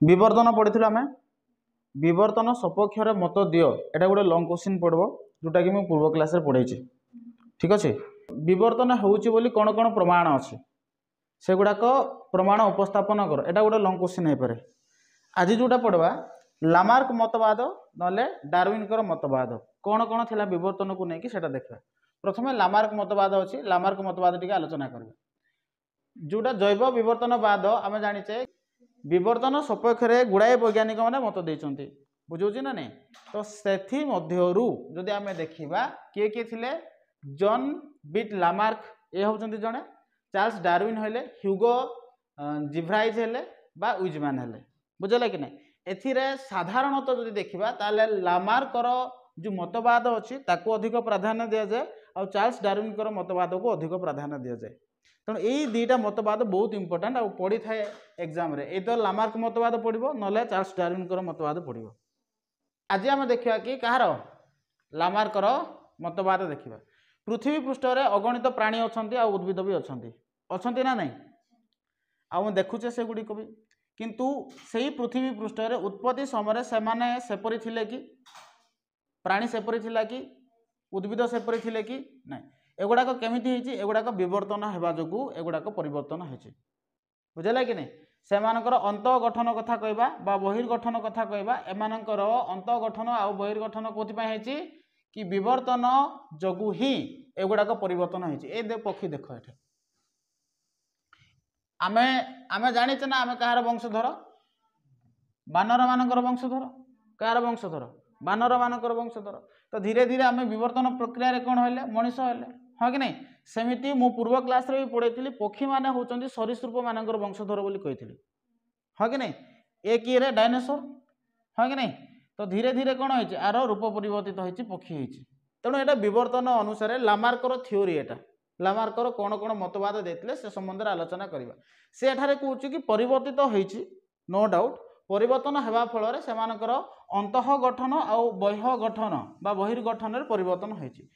विवर्तन पढ़ी आम विवर्तन सपक्ष मत दियो एटा गोटे लंग क्वेश्चन पड़ो जोटा कि पूर्व क्लास पढ़े ठीक अच्छे विवर्तन होची कौन कौन प्रमाण अच्छे से गुड़ाक प्रमाण उपस्थापन कर एटा गोटे लंग क्वेश्चन हो पारे। आज जोटा पढ़वा लामार्क मतवाद ना डार्विन मतवाद कौन कौन थिला विवर्तन को लेकिन सेटा देखा। प्रथम लामार्क मतवाद अच्छी लामार्क मतवाद टी आलोचना करवा जोटा जैव विवर्तनवाद आम जाचे विवर्तन सपक्ष गुड़ाए वैज्ञानिक मैंने मत देते बुझे ना नहीं। तो से जदि आम देखा किए किए थिले जॉन बीट लामार्क ये होती जड़े चार्ल्स डार्विन हेले ह्यूगो जिभ्राइज हेले बा उइजमैन हेले बुझे कि नहीं। एथिरे साधारणतः जदि देखा ताले लामार्कर जो मतवाद अच्छी ताको अधिक प्राधान्य दि जाए और चार्ल्स डार्विन मतवाद को अधिक प्राधान्य दि जाए। तेणु यही दुईटा मतवाद बहुत इंपोर्टेंट आ पड़ी थाए एग्जाम रे तो लामार्क मतवाद पड़ो ना चार्ल्स डार्विन मतवाद पड़ो। आज आम देखा कि कहार लामार्कर मतवाद देखा पृथ्वी पृष्ठ रे अगणित प्राणी अच्छा उद्भिद भी अच्छा ना नहीं आ देखुचे से गुड़िक भी किंतु से पृथ्वी पृष्ठ रे उत्पत्ति समय से माने सेपरी थिले कि प्राणी सेपरी थिला कि उद्भिद सेपरी थिले कि नहीं एगुड़ाक केमिति होइछि एगुड़ाक विवर्तन हेबा जोगु एगुड़ाक परिवर्तन होइछि बुझला कि नहीं। सेमानकर अंत गठन कथा कहबा बा बहिर्गठन कथा कहबा एमानकर अंत गठन आ बहिर्गठन कोथि पय होइछि कि विवर्तन जोगु ही एगुड़ाक परिवर्तन होइछि। ए पक्षी देख एठे आमे आमे जानिचे ना आमे कहार वंशधर बानर मानकर वंशधर कहार वंशधर बानर मानकर वंशधर। तो धीरे धीरे आम विवर्तन प्रक्रिया कौन हेले मनीष हेले हाँ कि नहीं। सेमिति मु पूर्व क्लास रे भी पढ़ी पक्षी माने होचंदी सरीसृप मानकर वंशधर बोली कही हाँ कि नहीं। ए किए रे डायनासोर हाँ कि नहीं। तो धीरे धीरे कौन होइछि आर रूप परिवर्तित होइछि पक्षी होइछि। तेणु एटा विवर्तन अनुसार लामार्कर थ्योरी एटा लामार्कर कौन कौन मतवाद देते से संबंध में आलोचना करवा। से एठारे कहूँ कि परिवर्तित होइछि नो डाउट परिवर्तन हेबा फल से अंतः गठन आउ बाह्य गठन बा बहिर्गठन रे परिवर्तन होइछि।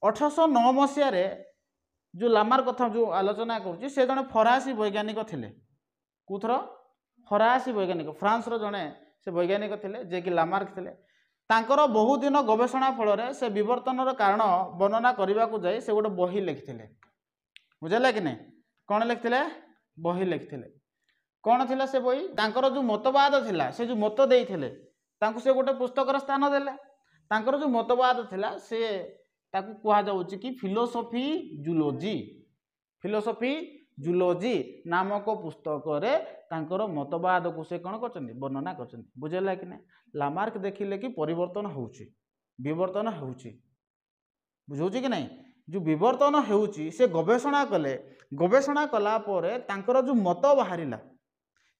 1809 मसीह जो लामार्क कथा जो आलोचना करुच्ची से जड़े फरासी वैज्ञानिक थिले कुथर फरासी वैज्ञानिक फ्रांस रो जड़े से वैज्ञानिक थिले जे कि लामार्क थिले तांकर बहुत दिन गवेषणा फल से विवर्तन कारण वर्णना करने को जाए से गोटे बही लिखिले बुझे कि नहीं। कौन लिखिले बही लिखिले कौन थिला से बही तांकर जो मतवाद थिला से जो मत देइथिले तांको से गोटे पुस्तकर स्थान देले तांकर जो मतवाद थिला से ताकू कहा जाउची कि फिलोसफी जूलॉजी नामक पुस्तक रे तांकर मतवाद को से कौन करचंदी वर्णना करचंदी बुझेला कि नहीं। लामार्क देखिले कि परिवर्तन होउची विवर्तन होउची बुझौची कि नहीं। जो विवर्तन होउची से गवेषणा कले गवेषणा कला परे तांकर जो मत बाहरिला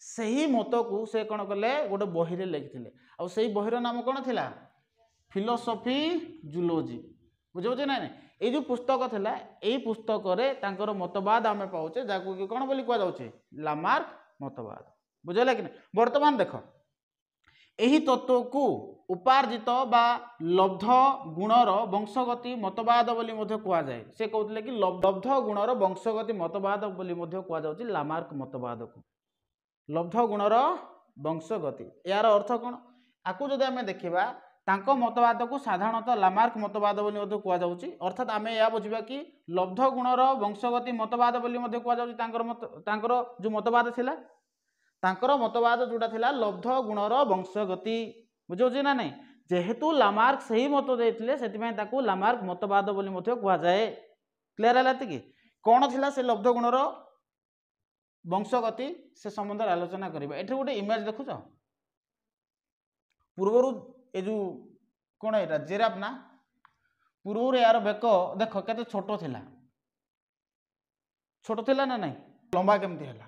सही मत को से कौन कले गोटे बही रे लिखिले आ सही बहीर नाम कौन थिला फिलोसफी जूलॉजी बुझे ना ये जो पुस्तक थिला यही पुस्तक रे तांकर मतवाद आमे पाउचे जाकू कि कौन बोली कह जाउचे लामार्क मतवाद बुझेला कि नहीं। वर्तमान देख यही तत्व को उपार्जित बा लब्ध गुणर वंशगति मतवाद बोली मध्य कह जाए से कहते कि लब्ध गुणर वंशगति मतवाद बोली मध्य कह जाउची लामार्क मतवाद को लब्ध गुणर वंशगति यार अर्थ कौन आकु जदि आमे देखिबा तांको मतवाद को साधारणतः लामार्क मतवाद बोली मध्य कह जाउची अर्थात आमे या बुझिबा कि लब्ध गुणर वंशगति मतवाद बोली मध्य कह जाउची तांकर जो मतवाद थिला तांकर मतवाद जोटा थिला लब्ध गुणर वंशगति बुझौची ना नहीं। जेहेतु लामार्क सही मत देथिले सेतिपय ताकू लामार्क मतवाद बोली मध्य कह जाए। क्लियर हला कि कौन थिला से लब्ध गुणर वंशगति से संबंध आलोचना करबा। एठी गोटे इमेज देखुछ पूर्वरु ए जो कौन एटा जिराफ ना पूर्व यार बेक देख केते छोट थिला ना नहीं लंबा केमती हैला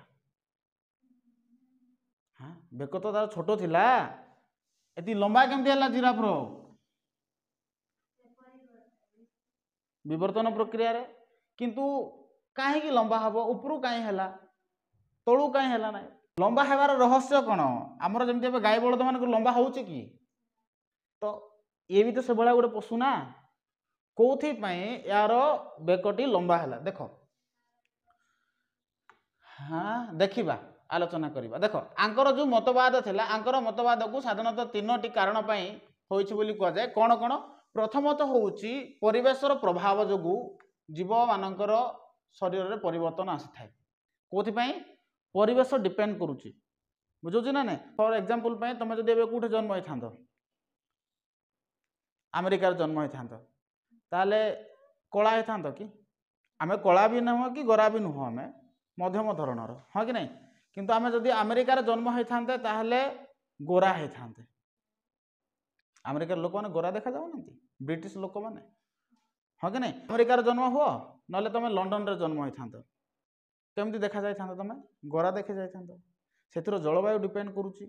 हाँ बेक तो तार छोट थिला एति लंबा केमती हैला जिराफ रो विवर्तन प्रक्रिया रे किंतु काहे कि लंबा हबो उपरु काहे हैला तळु काहे हैला ना लंबा हेबार रहस्य कौन आमर जमती गाय बलद मान लंबा होउची कि तो ये भी तो से भाया गोटे पशु ना कौथि यार बेकटी लंबा है देख हाँ देखा आलोचना करबा देखो आंकर जो मतवाद थिला आंकर मतवाद को साधारणतः 3टी कारण पई होइछि बोली कह जाय कोन कोन प्रथमतः होउछि परिवेशर प्रभाव जोगु जीव मानकर शरीर रे परिवर्तन आसी थाए कोथि पई परिवेश डिपेंड करूछि बुझुछि ना नै फॉर एग्जांपल पई तमे जदि एबे कोठे जन्म होई थांदो अमेरिका रे जन्म होई थांदो ताले कला होई थांदो कि आमे कला भी नहो कि गोरा भी नहो आमे मध्यम धरणर हां कि नहीं किंतु आमे जदि अमेरिका रे जन्म होई थांते ताहले गोरा होई थांते अमेरिकार लोक मैंने गोरा देखा जाऊना ब्रिटिश लोक मैंने हाँ कि नहीं अमेरिकार जन्म हुआ ना तुम लंडन रे जन्म होता केमती देखा जाता तुम गोरा देखी जाता से जलवायु डिपेंड करुच्ची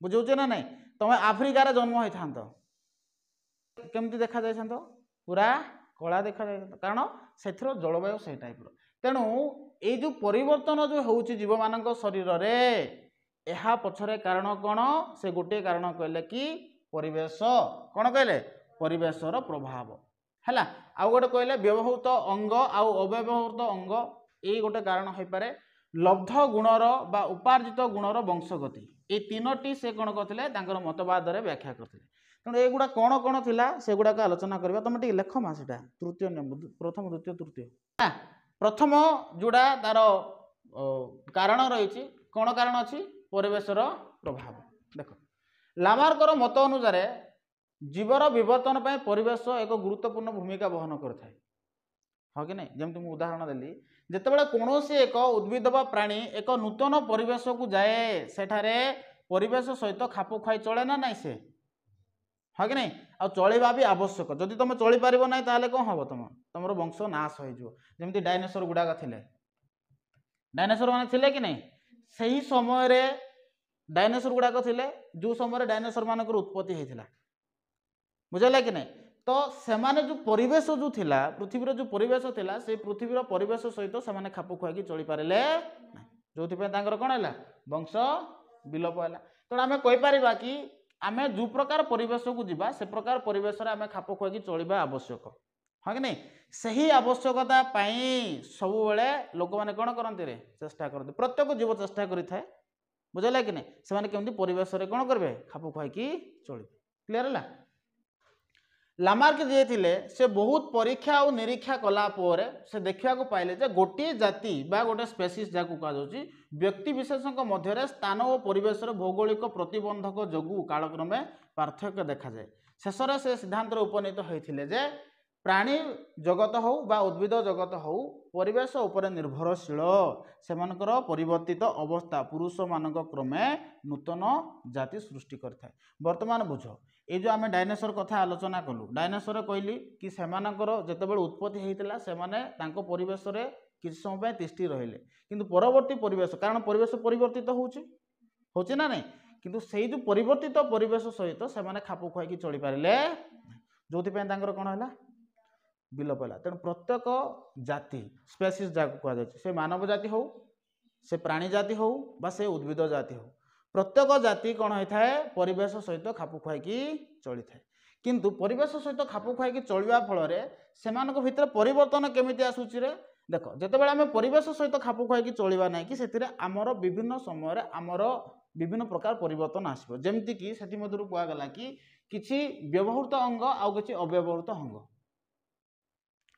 बुझे ना नहीं तुम आफ्रिकार जन्म होता केमती देखा जाता पूरा कला देखा जाता कारण से जलवायु से टाइप तेणु ये जो परिवर्तन जो हो जीव मान शरीर में पछरे कारण कौन से गोटे कारण कहले कि परिवेश कौन कहले परिवेशर प्रभाव है आउ गोटे कहले व्यवहृत अंग आउ अव्यवहृत अंग ये गोटे कारण हो पारे लब्ध गुणर बा उपार्जित गुणर वंशगति ये 3टी से कौन करते मतवाद व्याख्या करते तेणु एगुड़ा कौन कौन थिला से गुड़ाक आलोचना करबा तुम टे लेख मा से तृतीय प्रथम द्वितीय तृतीय प्रथम जोड़ा तार कारण रही कौन कारण अच्छी परिवेशर प्रभाव देख लामार्कर मत अनुसार जीवर विवर्तन पर परिवेश एक गुरुत्वपूर्ण भूमिका बहन करता है हाँ कि नहीं जमी मुझे उदाहरण देली जितेबाला कौन एक उद्भिद बा प्राणी एक नूतन परिवेश को जाए सेठारे परिवेश सहित खाप खुआई चले ना नाई से हाँ कि नहीं आ चलवा भी आवश्यक जदि तुम चली पार ना ताले कौन हम तुम वंश नाश होमती डायनासोर गुड़ाक थे डायनासोर मैंने थे कि नहीं सही समय डायनासोर गुड़ाक थे जो समय डायनासोर मान उत्पत्ति होता बुझेगा कि नहीं तो सेमाने जो परिवेश जो थिला पृथ्वीर जो परिवेश थिला से पृथ्वीर परिवेश सहित से खाप खुआई चली पारे जो कौन है वंश विलोप है तेणु आम कहीपर कि आम जो प्रकार परिवेश को जीवा से प्रकार परिवेश आम खाप खुआई चलवा आवश्यक हाँ कि नहीं सही आवश्यकता सब बेले लोक मैंने कौन करते चेष्टा करते प्रत्येक जीव चेष्टा करें बुझेगा कि नहीं से केमती परिवेश कौन करेंगे खाप खुआई चल क्लीयर है लामार्क जी थे से बहुत परीक्षा और निरीक्षा कलापर से देखा पाइले जे गोटे जाति बा गोटे स्पेसीज जहाँ कहुच्छी व्यक्ति विशेष मध्य स्थान और परिवेश भौगोलिक प्रतिबंधक जोगु कालक्रमे पार्थक्य देखा जाए शेषर से सिद्धांत उपनीत होते जे प्राणी जगत हो बा उद्भिद जगत हो परिवेश उपर निर्भरशील सेमानकर परिवर्तित अवस्था पुरुष मानक क्रमे नूतन जाति सृष्टि करथाय वर्तमान बुझ ये जो आम डायनासोर कथा आलोचना कलु डायनासोर कहली कि सेमानकर जेतेबेले उत्पत्ति होइतिला सेमाने तांको परिवेश रे किछ समय तिष्ठि रहिले किंतु परवर्ती परिवेश कारण परिवेश परिवर्तित होची ना नहीं किंतु सेही जो परिवर्तित परिवेश सहित सेमाने खाप खुआई चली पारिले जोथि पे तांकर कोन हला विलोप है तेणु प्रत्येक जाति स्पेसीज जहाँ कहुच्छे से मानव जाति हो से प्राणी जाति हो बा से उद्भिद जाति हो प्रत्येक जाति कौन होता है परिवेश सहित खाप खुआई चली था किंतु परिवेश सहित खाप खुआई चलवा फल से भितर परिवर्तन केमिति आसूची रे देख जिते आम परिवेश सहित खाप खुआई चलवा ना कि आमर विभिन्न समय आमर विभिन्न प्रकार परिवर्तन आसो जमती कि से कहगला कि किसी व्यवहृत अंग आउ किसी अव्यवहृत अंग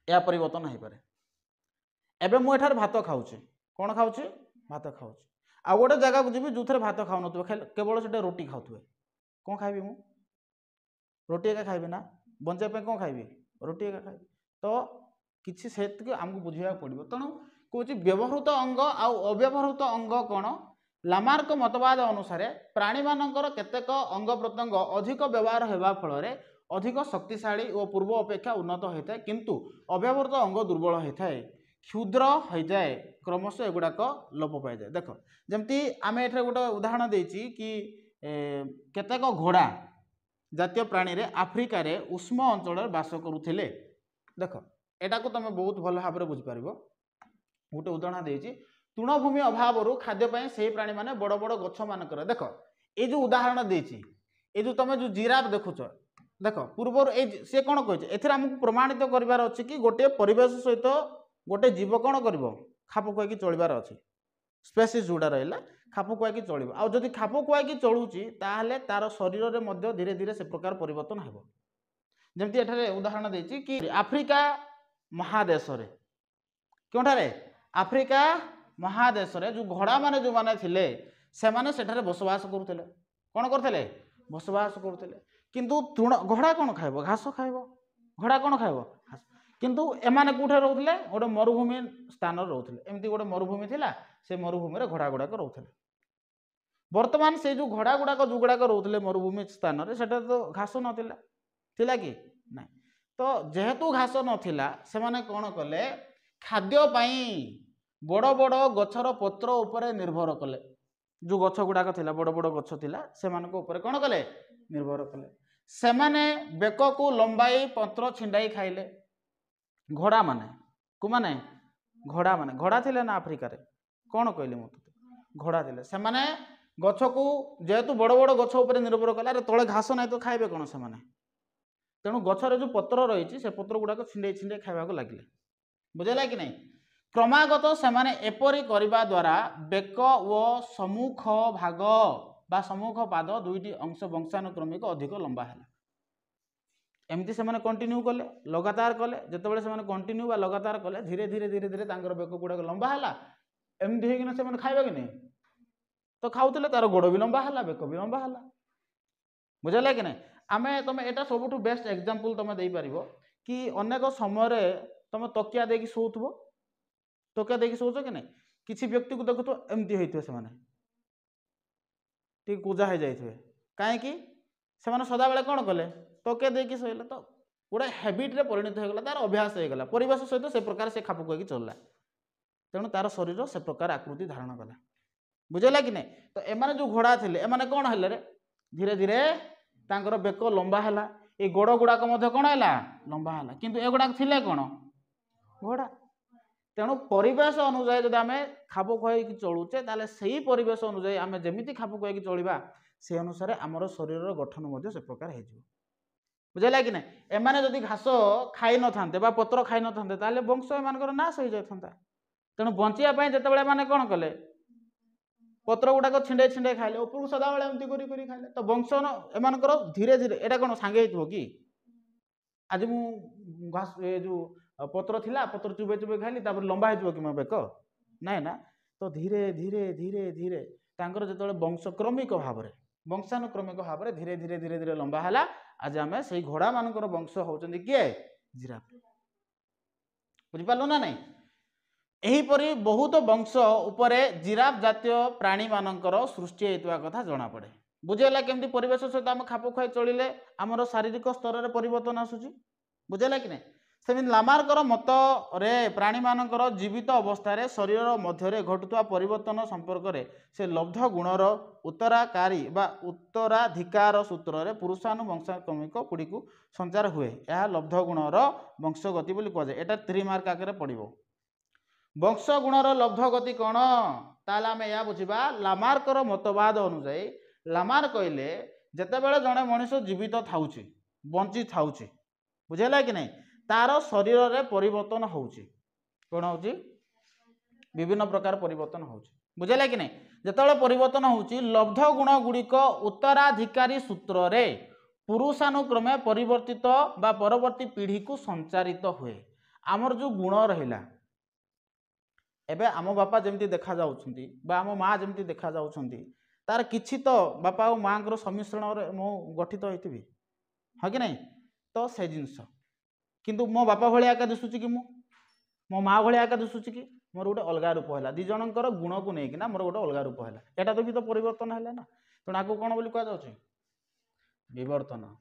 या परिवर्तन हो पारे एबे मु एठार भात खाऊचे कौन खाऊचे भात खाऊचे आ गोटे जगह को जीवी जो थे भात खाऊ केवल से रोटी खाऊे कौन खाइबी मु रोटी एका खाइबी ना बंचे कौन खाइबी रोटी एका खाइबी तो किसी से आमको बुझा पड़ो तेणु कौन व्यवहृत अंग आउ अव्यवहृत अंग कौन लामार्क मतवाद अनुसार प्राणी मानकर केतेक अंग प्रत्यंग अधिक व्यवहार होगा फल अधिक शक्तिशाली और पूर्व अपेक्षा उन्नत होता है किंतु अव्यवहृत अंग दुर्बल होता है क्षुद्र हो जाए क्रमश एगुड़ाक लोप पाई जाए देख जमती आम एठ गोटे उदाहरण देछि कि केतेक घोड़ा जातीय प्राणी रे आफ्रिका रे उष्म अंचल बास करुथिले देख एटा को तुम बहुत भल भाव में बुझीपार गोटे उदाहरण देछि तृणभूमि अभाव खाद्य से प्राणी माने बड़ बड़ गछ मानकर देख ये जो उदाहरण देछि ये जो तुम जो जिराफ देखुच देख पूर्वर सी कौन कहे आमको प्रमाणित करार अच्छी कि गोटे परिवेश सहित गोटे जीव कौन कर खाप खुआई चलबार अच्छी स्पेसीज जोड़ा रहा खाप खुआई चलो आ जदि खाप खुआई चलुची ताहले तार शरीर में मध्य धीरे धीरे से प्रकार परिवर्तन हो जमती एठारे उदाहरण देछि कि आफ्रिका महादेश रे क्योंठारे आफ्रिका महादेश रे जो घोड़ा माने जो माने थिले से माने सेठारे बसवास करुथिले कोन करथिले बसवास करुथिले किंतु तृण घोड़ा कोन खाइबो घास खाइबो घोड़ा कोन खाइबो घास किंतु एमाने कोठे रहउथिले गोटे मरुभूमि स्थान रे रहउथिले एमती गोटे मरुभूमि थिला से मरुभूमि रे घोड़ा गुडा को रहउथिले वर्तमान से जो घोड़ा गुडा को जुगुडा को रहउथिले मरुभूमि स्थान रे सेटा तो घास नथिला थिला कि नहीं तो जेहेतु घास नथिला से माने कोन कले खाद्य पाई बड़ बड़ गछर पत्र उपरे निर्भर कले जो गछ गुड़ाक थिला बड़ बड़ गछ थिला से मानको ऊपर कोन कले निर्भर कले से माने बेक को लंबाई पत्र छिंडाई खाइले घोड़ा माने घोड़ा थिले ना आफ्रिका रे कोन कहले मत घोड़ा थिले से माने गछ को जेहेतु बड़ बड़ गछ ऊपर निर्भर कले अरे तळे घास नै तो खाइबे कोन से माने तेणु गछर जो पत्र रही से पत्र गुड़ाक छिंडे छिंडे खाइबा को लागिले बुझेला कि नहीं क्रमागत से माने एपरी करबा द्वारा बेक व सम्मुख भाग बा सम्मुख पाद दुईटी अंश वंशानुक्रमिक अधिक लंबा है एमती से माने कंटिन्यू कले लगातार कले जितेबाला से कंटिन्यू बा लगातार कले धीरे धीरे धीरे धीरे तांकर बेक गुड़ाक लंबा है एमती होकिना से खाइबा कि नहीं तो खाऊले तार गोड़ भी लंबा है बेक भी लंबा है बुझेला कि नहीं आमे तुम एटा सबुठु बेस्ट एग्जांपल तुम दे पारिबो कि अनेक समय तुम तकिया देकी शोथबो तकिया देकी शोच कि नहीं किसी व्यक्ति को देखो तो एमती होइथे से माने ठीक पूजा हो जाइथे काहे से सदा बेले कौन कले तकिया देकी शोइले तो गोटे हैबिट रे परिणत हो गला तार अभ्यास हो गला परिवेश सहित से प्रकार से खाप खुआई चलला तेणु तार शरीर से प्रकार आकृति धारण कला बुझेला कि नहीं तो एमाने जो घोड़ा थिले एमाने कौन हेले रे धीरे धीरे तांकर बेक लंबा है ये गोड़ गुड़ाक कौन है लंबा है किंतु एगुड़ाक थिले कौन घोड़ा तेणु परिवेश अनुसार जब आम खाप खुआई चलुचे ताले सही परिवेश अनुसार आम जमी खाप खुआई चलवा से अनुसार आमर शरीर गठन से प्रकार हो बुझेगा कि नहीं एमाने जदि घास खाई न था पत्र खाई न था वंश एम नाश हो जाता तेणु बंचापी जिते मैंने कौन कले पत्र गुड़ाक छिंडे छिंडे खाइले उपरको सदाबले एमती करी खाइले तो वंश एमानकर धीरे धीरे एटा कौन सांगे हो कि आज मु घास ए जो पत्र थिला पत्र चुबे चुबे खाइली तापर लंबा हो कि मो बेक नाइ ना तो धीरे धीरे धीरे धीरे तांकर जतले वंशक्रमिक भाव में वंशानुक्रमिक भाव में धीरे धीरे धीरे धीरे लंबा है आज आम से घोड़ा मानकर वंश होचंदी किए जिराफ बुझिपारल ना नहीं एहीपरि बहुत वंश उपरे जिराफ जातीय प्राणी मानकर सृष्टि होता कथा जना पड़े बुझेगा केमती परिवेश सहित आम खाप खुआई चलिले आमर शारीरिक स्तर में परिवर्तन आसूची बुझेगा कि नहीं सेमिति लामार्कर मत रे प्राणी मानकर जीवित अवस्था शरीर मध्य घटुवा परिवर्तन संपर्क में से लब्ध गुणर उत्तराकारी बा उत्तराधिकार सूत्र में पुरुषानुवंशाक्रमिक पीढ़ी को संचार हुए यह लब्ध गुणर वंशगति कहुए यहाँ 3 मार्क आगे पड़ो वंश गुणर लब्ध गति कौन ताल आम या बुझा लामार्कर मतवाद अनुसार लामार कहले जितेबाला जड़े मनीष जीवित था बंची था बुझेगा कि नहीं तार शरीर में परिवर्तन होउची कौन होउची विभिन्न प्रकार परिवर्तन होउची बुझेगा कि नहीं जितेबाला परिवर्तन होउची लब्ध गुण गुड़िक उत्तराधिकारी सूत्र रे पुरुषानुक्रमे परिवर्तित बा परवर्ती पीढ़ी को संचारित हुए आमर जो गुण रहिला एबे आम बापा जमती देखा जाउछंती बा आम माँ जमती देखा जाउछंती तार किछि तो बापा और माँ सम्मिश्रण मु गठित होइथिबी हाँ कि नहीं तो से जिनस किंतु मो बापा भलिया एका दिसुची कि मो माँ भलिया एका दिसुची कि मोर गोटे अलग रूप है दी जनकर गुण को लेकिन मोर गोटे अलग रूप है एटा तो भी तो परिवर्तन है ना तेणु आगे कौन बोली कह जाउछि विवर्तन।